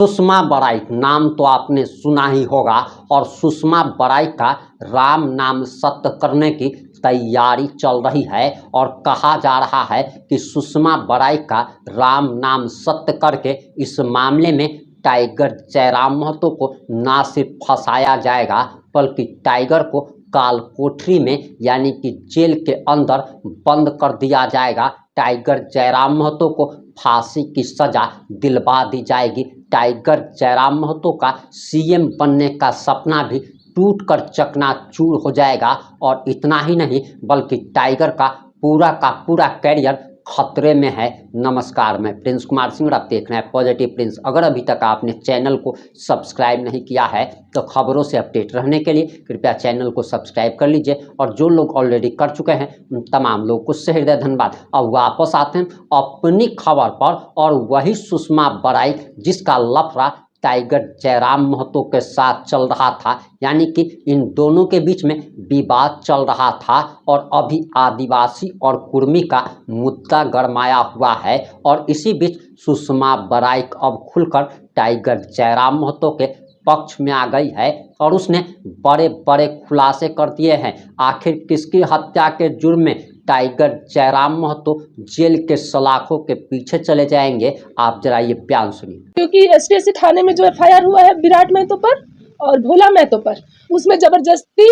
सुषमा बराइक नाम तो आपने सुना ही होगा और सुषमा बराइक का राम नाम सत्य करने की तैयारी चल रही है और कहा जा रहा है कि सुषमा बराइक का राम नाम सत्य करके इस मामले में टाइगर जयराम महतो को ना सिर्फ फंसाया जाएगा बल्कि टाइगर को काल कोठरी में यानी कि जेल के अंदर बंद कर दिया जाएगा। टाइगर जयराम महतो को फांसी की सजा दिलवा दी जाएगी। टाइगर जयराम महतो का सीएम बनने का सपना भी टूटकर चकनाचूर हो जाएगा और इतना ही नहीं बल्कि टाइगर का पूरा कैरियर खतरे में है। नमस्कार, मैं प्रिंस कुमार सिंह और आप देख रहे हैं पॉजिटिव प्रिंस। अगर अभी तक आपने चैनल को सब्सक्राइब नहीं किया है तो खबरों से अपडेट रहने के लिए कृपया चैनल को सब्सक्राइब कर लीजिए और जो लोग ऑलरेडी कर चुके हैं उन तमाम लोगों को सहृदय धन्यवाद। अब वापस आते हैं अपनी खबर पर और वही सुषमा बराइक जिसका लफड़ा टाइगर जयराम महतो के साथ चल रहा था, यानी कि इन दोनों के बीच में विवाद चल रहा था और अभी आदिवासी और कुर्मी का मुद्दा गरमाया हुआ है और इसी बीच सुषमा बराइक अब खुलकर टाइगर जयराम महतो के पक्ष में आ गई है और उसने बड़े खुलासे कर दिए हैं। आखिर किसकी हत्या के जुर्म में टाइगर जयराम महतो जेल के सलाखों के पीछे चले जाएंगे, आप जरा ये बयान सुनिए। क्योंकि एसटीएससी थाने में जो एफआईआर हुआ है विराट महतो पर और भोला महतो पर, उसमें जबरदस्ती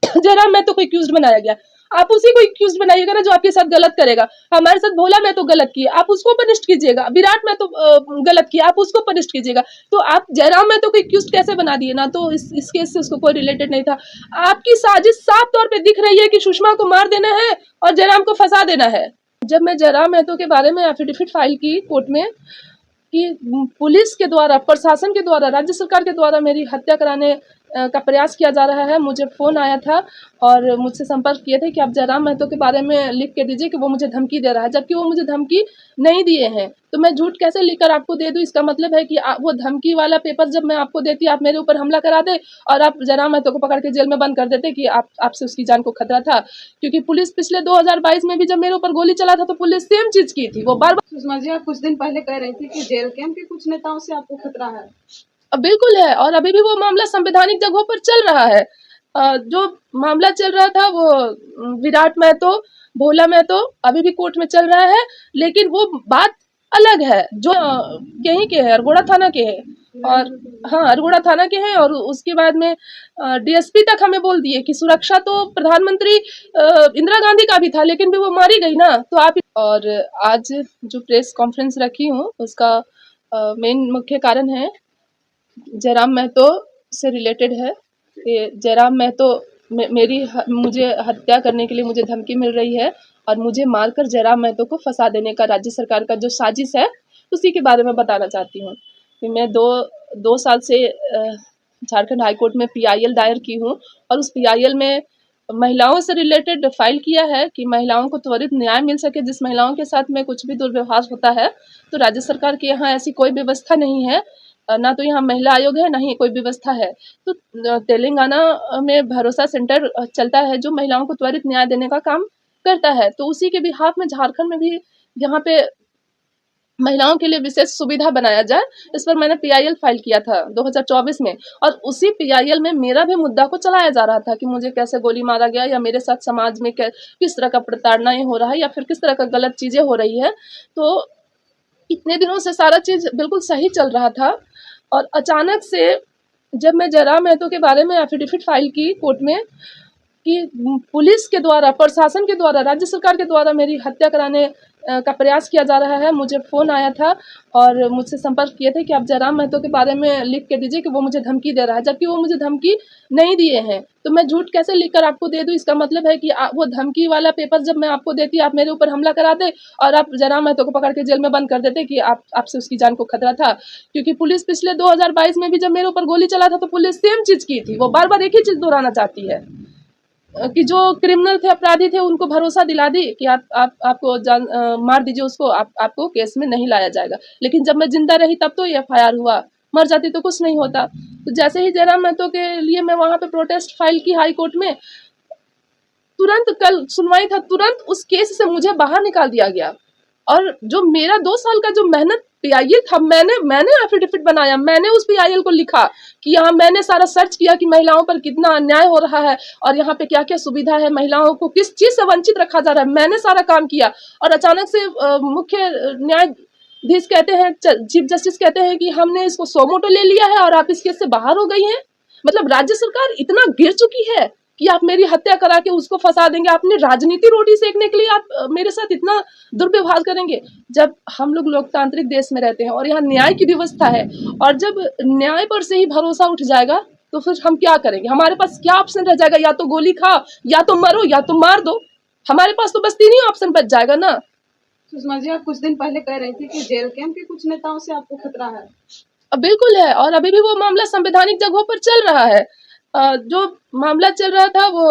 जयराम महतो को एक्यूज्ड बनाया गया। आप उसी को एक्यूज्ड बनाइएगा ना जो आपके साथ गलत करेगा। हमारे साथ भोला महतो गलत किए, आप उसको पनिश्ड कीजिएगा। विराट महतो गलत किया, आप उसको पनिश्ड कीजिएगा। तो आप जयराम महतो को एक्यूज्ड कैसे बना दिए ना? तो इस केस से उसको कोई रिलेटेड नहीं था। आपकी साजिश साफ तौर पे दिख रही है कि सुषमा को मार देना है और जयराम को फंसा देना है। जब मैं जयराम महतो के बारे में एफिडेविट फाइल की कोर्ट में कि पुलिस के द्वारा, प्रशासन के द्वारा, राज्य सरकार के द्वारा मेरी हत्या कराने का प्रयास किया जा रहा है, मुझे फ़ोन आया था और मुझसे संपर्क किए थे कि आप जयराम महतो के बारे में लिख के दीजिए कि वो मुझे धमकी दे रहा है, जबकि वो मुझे धमकी नहीं दिए हैं। तो मैं झूठ कैसे लिखकर आपको दे दूँ? इसका मतलब है कि वो धमकी वाला पेपर जब मैं आपको देती, आप मेरे ऊपर हमला करा दे और आप जयराम महतो को पकड़ के जेल में बंद कर देते कि आपसे उसकी जान को खतरा था। क्योंकि पुलिस पिछले 2022 में भी जब मेरे ऊपर गोली चला था तो पुलिस सेम चीज़ की थी। वो बार बार सुषमा जी, आप कुछ दिन पहले कह रही थी कि जेल कैंप के कुछ नेताओं से आपको खतरा है। बिल्कुल है और अभी भी वो मामला संवैधानिक जगहों पर चल रहा है। जो मामला चल रहा था वो विराट महतो, भोला महतो अभी भी कोर्ट में चल रहा है, लेकिन वो बात अलग है जो यहीं के है, अरगोड़ा थाना के है। और हाँ, अरगोड़ा थाना के हैं और उसके बाद में डीएसपी तक हमें बोल दिए कि सुरक्षा तो प्रधानमंत्री इंदिरा गांधी का भी था, लेकिन भी वो मारी गई ना। तो आप और आज जो प्रेस कॉन्फ्रेंस रखी हूँ उसका मेन मुख्य कारण है जयराम महतो से रिलेटेड है कि जयराम महतो मुझे हत्या करने के लिए मुझे धमकी मिल रही है और मुझे मारकर जयराम महतो को फंसा देने का राज्य सरकार का जो साजिश है उसी के बारे में बताना चाहती हूँ कि मैं दो साल से झारखंड हाईकोर्ट में पीआईएल दायर की हूँ और उस पीआईएल में महिलाओं से रिलेटेड फाइल किया है कि महिलाओं को त्वरित न्याय मिल सके। जिस महिलाओं के साथ में कुछ भी दुर्व्यवहार होता है तो राज्य सरकार के यहाँ ऐसी कोई व्यवस्था नहीं है, ना तो यहाँ महिला आयोग है, ना ही कोई व्यवस्था है। तो तेलंगाना में भरोसा सेंटर चलता है जो महिलाओं को त्वरित न्याय देने का काम करता है। तो उसी के बिहाफ में झारखंड में भी यहाँ पे महिलाओं के लिए विशेष सुविधा बनाया जाए, इस पर मैंने पीआईएल फाइल किया था 2024 में और उसी पीआईएल में मेरा भी मुद्दा को चलाया जा रहा था कि मुझे कैसे गोली मारा गया या मेरे साथ समाज में किस तरह का प्रताड़ना हो रहा है या फिर किस तरह का गलत चीज़ें हो रही है। तो इतने दिनों से सारा चीज़ बिल्कुल सही चल रहा था और अचानक से जब मैं जयराम महतो के बारे में एफिडेविट फाइल की कोर्ट में कि पुलिस के द्वारा, प्रशासन के द्वारा, राज्य सरकार के द्वारा मेरी हत्या कराने का प्रयास किया जा रहा है, मुझे फ़ोन आया था और मुझसे संपर्क किए थे कि आप जयराम महतो के बारे में लिख के दीजिए कि वो मुझे धमकी दे रहा है, जबकि वो मुझे धमकी नहीं दिए हैं। तो मैं झूठ कैसे लिखकर आपको दे दूँ? इसका मतलब है कि वो धमकी वाला पेपर जब मैं आपको देती, आप मेरे ऊपर हमला करा दे और आप जयराम महतो को पकड़ के जेल में बंद कर देते कि आपसे उसकी जान को खतरा था। क्योंकि पुलिस पिछले 2022 में भी जब मेरे ऊपर गोली चला था तो पुलिस सेम चीज़ की थी। वो बार बार एक ही चीज़ दोहराना चाहती है कि जो क्रिमिनल थे, अपराधी थे, उनको भरोसा दिला दी कि आपको मार दीजिए उसको, आपको केस में नहीं लाया जाएगा। लेकिन जब मैं जिंदा रही तब तो ये एफआईआर हुआ, मर जाती तो कुछ नहीं होता। तो जैसे ही जयराम महतो के लिए मैं वहाँ पे प्रोटेस्ट फाइल की हाई कोर्ट में, तुरंत कल सुनवाई था, तुरंत उस केस से मुझे बाहर निकाल दिया गया। और जो मेरा 2 साल का जो मेहनत PIL था, मैंने एफिडेविट बनाया, मैंने उस PIL को लिखा कि यहाँ मैंने सारा सर्च किया कि महिलाओं पर कितना अन्याय हो रहा है और यहाँ पे क्या क्या सुविधा है, महिलाओं को किस चीज से वंचित रखा जा रहा है, मैंने सारा काम किया। और अचानक से मुख्य न्यायाधीश कहते हैं, चीफ जस्टिस कहते हैं कि हमने इसको सो मोटो ले लिया है और आप इस केस से बाहर हो गई हैं। मतलब राज्य सरकार इतना गिर चुकी है कि आप मेरी हत्या करा के उसको फंसा देंगे, अपनी राजनीति रोटी सेकने के लिए आप मेरे साथ इतना दुर्व्यवहार करेंगे। जब हम लोग लोकतांत्रिक देश में रहते हैं और यहाँ न्याय की व्यवस्था है, और जब न्याय पर से ही भरोसा उठ जाएगा तो फिर हम क्या करेंगे? हमारे पास क्या ऑप्शन रह जाएगा? या तो गोली खाओ, या तो मरो, या तो मार दो। हमारे पास तो बस 3 ही ऑप्शन बच जाएगा ना। सुषमा जी, आप कुछ दिन पहले कह रही थी कि जेल कैंप के कुछ नेताओं से आपको खतरा है। बिल्कुल है, और अभी भी वो मामला संवैधानिक जगहों पर चल रहा है। जो मामला चल रहा था वो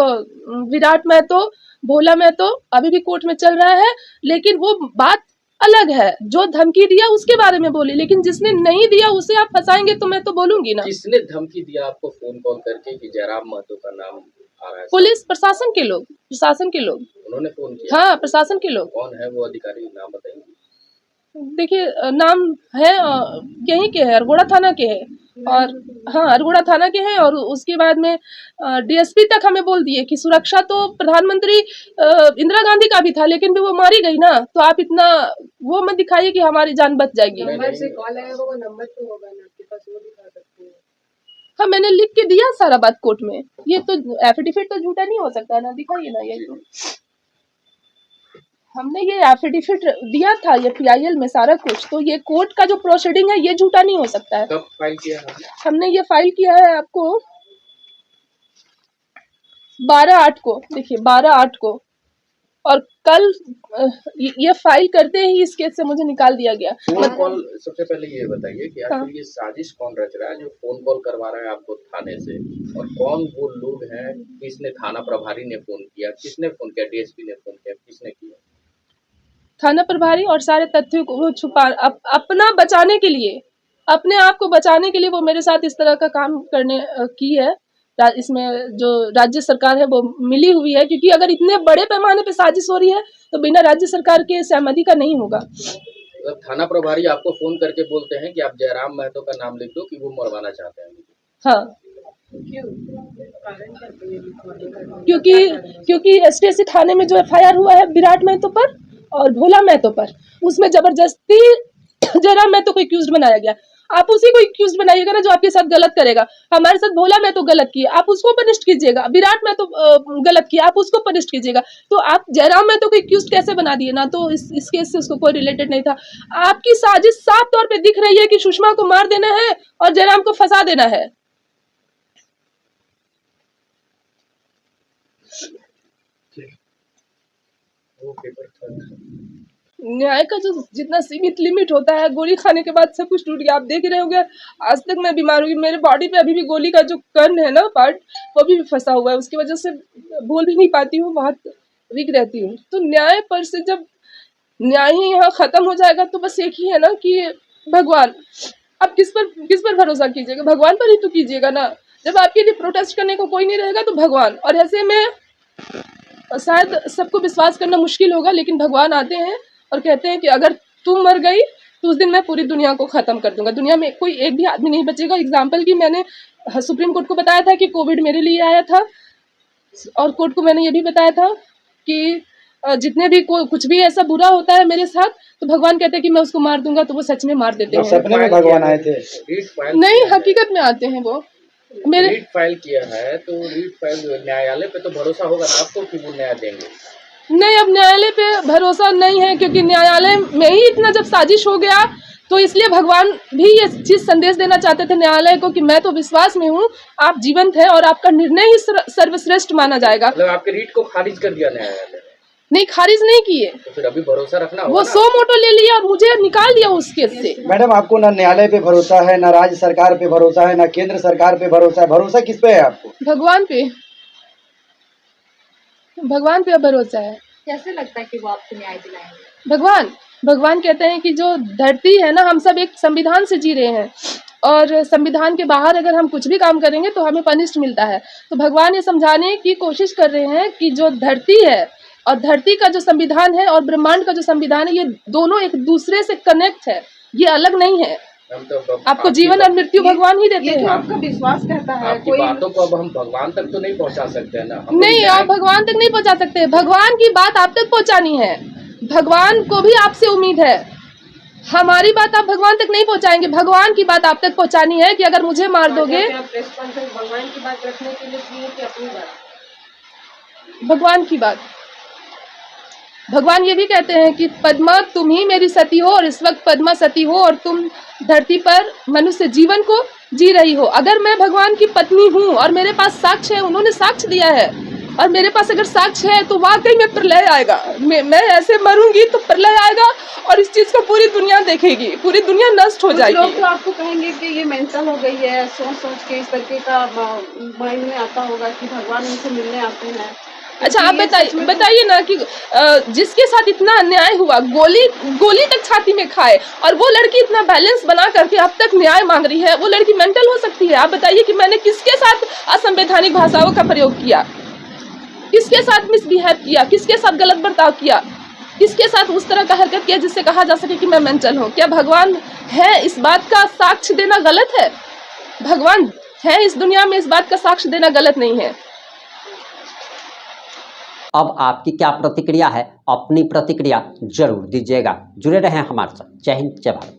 विराट महतो, भोला महतो, अभी भी कोर्ट में चल रहा है। लेकिन वो बात अलग है, जो धमकी दिया उसके बारे में बोली, लेकिन जिसने नहीं दिया उसे आप फंसाएंगे तो मैं तो बोलूंगी ना। किसने धमकी दिया आपको फोन कॉल करके कि जयराम महतो का नाम आ रहा है? पुलिस प्रशासन के लोग, उन्होंने फोन किया? हाँ, प्रशासन के लोग। कौन है वो अधिकारी, नाम बताएंगे? देखिए, नाम है यहीं के है, अरगोड़ा थाना के है। और हाँ, अरगोड़ा थाना के हैं। और उसके बाद में DSP तक हमें बोल दिए कि सुरक्षा तो प्रधानमंत्री इंदिरा गांधी का भी था, लेकिन भी वो मारी गई ना, तो आप इतना वो मत दिखाइए कि हमारी जान बच जाएगी। नंबर से कॉल आया वो नंबर तो होगा ना आपके पास, वो दिखा सकते हैं। हाँ, मैंने लिख के दिया सारा बात कोर्ट में। ये तो एफिडेविट तो झूठा नहीं हो सकता ना, दिखाइए ना। ये तो हमने ये एफिडेविट दिया था, ये PIL में सारा कुछ। तो ये कोर्ट का जो प्रोसीडिंग है ये झूठा नहीं हो सकता है। कब फाइल किया है? हमने ये फाइल किया है आपको 12/8 को, देखिए 12/8 को। और कल ये फाइल करते ही इस केस से मुझे निकाल दिया गया। फोन कॉल, सबसे पहले ये बताइए कि आखिर ये साजिश कौन रच रहा है जो फोन कॉल करवा रहा है आपको थाने से, और कौन वो लोग हैं? किसने, थाना प्रभारी ने फोन किया, किसने फोन किया, DSP ने फोन किया, किसने किया? थाना प्रभारी, और सारे तथ्यों को वो छुपा अपना बचाने के लिए, अपने आप को बचाने के लिए वो मेरे साथ इस तरह का काम करने की है। इसमें जो राज्य सरकार है वो मिली हुई है, क्योंकि अगर इतने बड़े पैमाने पे साजिश हो रही है तो बिना राज्य सरकार के सहमति का नहीं होगा। मतलब थाना प्रभारी आपको फोन करके बोलते हैं कि आप जयराम महतो का नाम लिख दो कि वो मरवाना चाहते हैं? हाँ, क्योंकि STSC थाने में जो FIR हुआ है विराट महतो पर और भोला महतो पर, उसमें जबरदस्ती जयराम महतो को एक्यूज्ड बनाया गया। आप उसी को एक्यूज्ड बनाइएगा ना जो आपके साथ गलत करेगा। हमारे साथ भोला महतो गलत किए, आप उसको पनिश्ड कीजिएगा। विराट महतो गलत किया, आप उसको पनिश्ड कीजिएगा। तो आप जयराम महतो को एक्यूज्ड कैसे बना दिए ना? तो इस केस से उसको कोई रिलेटेड नहीं था। आपकी साजिश साफ तौर पे दिख रही है कि सुषमा को मार देना है और जयराम को फंसा देना है। न्याय का जो जितना सीमित लिमिट होता है, गोली खाने के बाद सब कुछ टूट गया। आप देख रहे होंगे, आज तक मैं बीमार हुई, मेरे बॉडी पे अभी भी गोली का जो कण है ना, पार्ट, वो भी फंसा हुआ है। उसकी वजह से बोल भी नहीं पाती हूँ, बहुत वीक रहती हूँ। तो न्याय पर से जब न्याय ही यहाँ खत्म हो जाएगा तो बस एक ही है ना कि भगवान। आप किस पर भरोसा कीजिएगा? भगवान पर ही तो कीजिएगा ना। जब आपके लिए प्रोटेस्ट करने को कोई नहीं रहेगा तो भगवान। और ऐसे में शायद सबको विश्वास करना मुश्किल होगा, लेकिन भगवान आते हैं और कहते हैं कि अगर तुम मर गई तो उस दिन मैं पूरी दुनिया को खत्म कर दूंगा। दुनिया में कोई एक भी आदमी नहीं बचेगा। एग्जाम्पल की मैंने सुप्रीम कोर्ट को बताया था कि कोविड मेरे लिए आया था, और कोर्ट को मैंने ये भी बताया था कि जितने भी कुछ भी ऐसा बुरा होता है मेरे साथ तो भगवान कहते हैं कि मैं उसको मार दूंगा, तो वो सच में मार देते हैं। सपने में भगवान आए थे? नहीं, हकीकत में आते हैं वो। मेरे रीट फाइल किया है तो रीट फाइल न्यायालय पे तो भरोसा होगा ना आपको कि वो न्याय देंगे? नहीं, अब न्यायालय पे भरोसा नहीं है, क्योंकि न्यायालय में ही इतना जब साजिश हो गया तो इसलिए भगवान भी ये चीज संदेश देना चाहते थे न्यायालय को कि मैं तो विश्वास में हूँ, आप जीवंत हैं और आपका निर्णय ही सर्वश्रेष्ठ माना जाएगा। मतलब आपके रीट को खारिज कर दिया न्यायालय? नहीं, खारिज नहीं किए। तो फिर अभी भरोसा रखना होगा। वो सो मोटो ले लिया और मुझे निकाल दिया उस केस से। मैडम, आपको ना न्यायालय पे भरोसा है, ना राज्य सरकार पे भरोसा है, ना केंद्र सरकार पे भरोसा है। भरोसा किस पे है आपको? भगवान पे। भगवान पे भरोसा है। कैसे लगता है कि वो आपको न्याय दिलाएंगे? भगवान कहते हैं कि जो धरती है ना, हम सब एक संविधान से जी रहे हैं, और संविधान के बाहर अगर हम कुछ भी काम करेंगे तो हमें पनिश मिलता है। तो भगवान ये समझाने की कोशिश कर रहे हैं कि जो धरती है, और धरती का जो संविधान है और ब्रह्मांड का जो संविधान है, ये दोनों एक दूसरे से कनेक्ट है, ये अलग नहीं है। आपको जीवन और मृत्यु भगवान ही देते ये जो हैं। आपका विश्वास कहता है, आपकी बातों को अब हम भगवान तक तो नहीं पहुंचा सकते हैं ना। नहीं, आप भगवान तक नहीं पहुंचा सकते। भगवान की बात आप तक पहुंचानी है, भगवान को भी आपसे उम्मीद है। हमारी बात आप भगवान तक नहीं पहुंचाएंगे, भगवान की बात आप तक पहुंचानी है कि अगर मुझे मार दोगे। भगवान की बात रखने के लिए कि अपनी बात, भगवान की बात, भगवान ये भी कहते हैं कि पद्मा तुम ही मेरी सती हो और इस वक्त पद्मा सती हो और तुम धरती पर मनुष्य जीवन को जी रही हो। अगर मैं भगवान की पत्नी हूँ और मेरे पास साक्ष्य है, उन्होंने साक्ष्य दिया है और मेरे पास अगर साक्ष्य है तो वाकई में प्रलय आएगा। मैं ऐसे मरूंगी तो प्रलय आएगा और इस चीज को पूरी दुनिया देखेगी, पूरी दुनिया नष्ट हो जाएगी। लोग तो आपको कहेंगे कि ये मेंटल हो गई है, सोच सोच के इस तरीके का माइंड में आता होगा कि भगवान उनसे मिलने आते हैं। अच्छा, आप बताइए ना कि जिसके साथ इतना अन्याय हुआ, गोली तक छाती में खाए और वो लड़की इतना बैलेंस बना करके अब तक न्याय मांग रही है, वो लड़की मेंटल हो सकती है? आप बताइए कि मैंने किसके साथ असंवैधानिक भाषाओं का प्रयोग किया, किसके साथ मिसबिहेव किया, किसके साथ गलत बर्ताव किया, किसके साथ उस तरह का हरकत किया जिससे कहा जा सके कि मैं मेंटल हूँ? क्या भगवान है? इस बात का साक्ष्य देना गलत है? भगवान है इस दुनिया में, इस बात का साक्ष्य देना गलत नहीं है। अब आपकी क्या प्रतिक्रिया है? अपनी प्रतिक्रिया जरूर दीजिएगा। जुड़े रहें हमारे साथ। जय हिंद, जय भारत।